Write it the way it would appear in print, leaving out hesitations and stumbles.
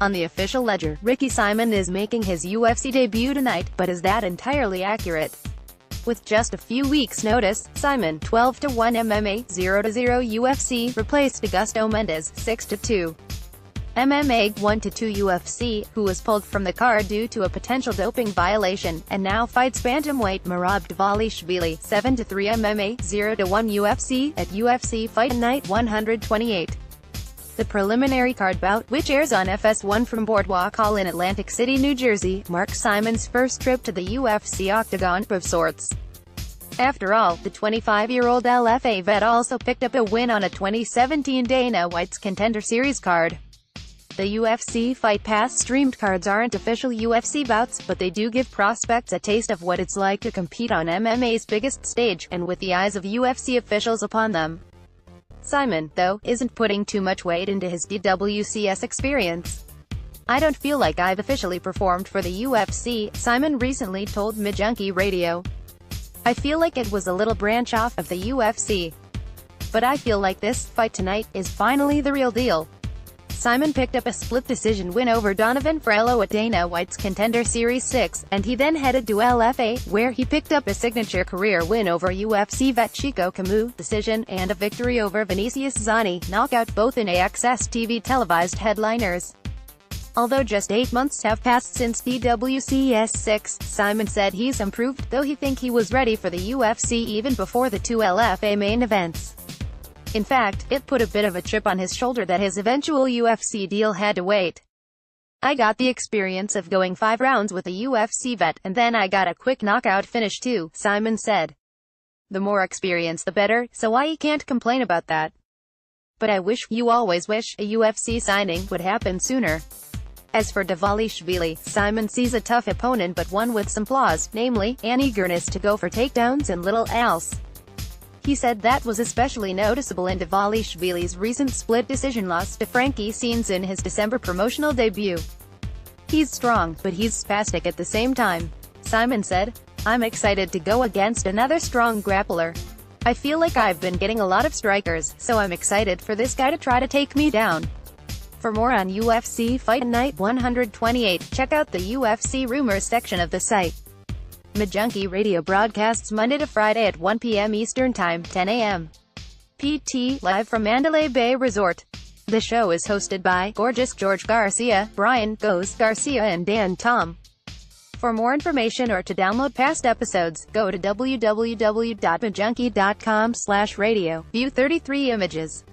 On the official ledger, Ricky Simon is making his UFC debut tonight, but is that entirely accurate? With just a few weeks' notice, Simon, 12-1 MMA, 0-0 UFC, replaced Augusto Mendes, 6-2 MMA, 1-2 UFC, who was pulled from the card due to a potential doping violation, and now fights bantamweight Merab Dvalishvili, 7-3 MMA, 0-1 UFC, at UFC Fight Night 128. The preliminary card bout, which airs on FS1 from Boardwalk Hall in Atlantic City, New Jersey, marks Simon's first trip to the UFC octagon of sorts. After all, the 25-year-old LFA vet also picked up a win on a 2017 Dana White's Contender Series card. The UFC Fight Pass streamed cards aren't official UFC bouts, but they do give prospects a taste of what it's like to compete on MMA's biggest stage, and with the eyes of UFC officials upon them. Simon, though, isn't putting too much weight into his DWCS experience. "I don't feel like I've officially performed for the UFC," Simon recently told Mid-Junkie Radio. "I feel like it was a little branch off of the UFC. But I feel like this fight tonight is finally the real deal." Simon picked up a split decision win over Donovan Frello at Dana White's Contender Series 6, and he then headed to LFA, where he picked up a signature career win over UFC vet Chico Camus, decision, and a victory over Vinicius Zani, knockout, both in AXS TV televised headliners. Although just 8 months have passed since DWCS 6, Simon said he's improved, though he think he was ready for the UFC even before the two LFA main events. In fact, it put a bit of a chip on his shoulder that his eventual UFC deal had to wait. "I got the experience of going 5 rounds with a UFC vet, and then I got a quick knockout finish too," Simon said. "The more experience the better, so I can't complain about that. But I always wish, a UFC signing would happen sooner." As for Dvalishvili, Simon sees a tough opponent but one with some flaws, namely, an eagerness to go for takedowns and little else. He said that was especially noticeable in Dvalishvili's recent split decision loss to Frankie Saenz in his December promotional debut. "He's strong, but he's spastic at the same time," Simon said. "I'm excited to go against another strong grappler. I feel like I've been getting a lot of strikers, so I'm excited for this guy to try to take me down." For more on UFC Fight Night 128, check out the UFC Rumors section of the site. Mid-Junkie Radio broadcasts Monday to Friday at 1 p.m. Eastern Time, 10 a.m. PT, live from Mandalay Bay Resort. The show is hosted by Gorgeous George Garcia, Brian Goes Garcia and Dan Tom. For more information or to download past episodes, go to www.midjunkie.com/radio. View 33 images.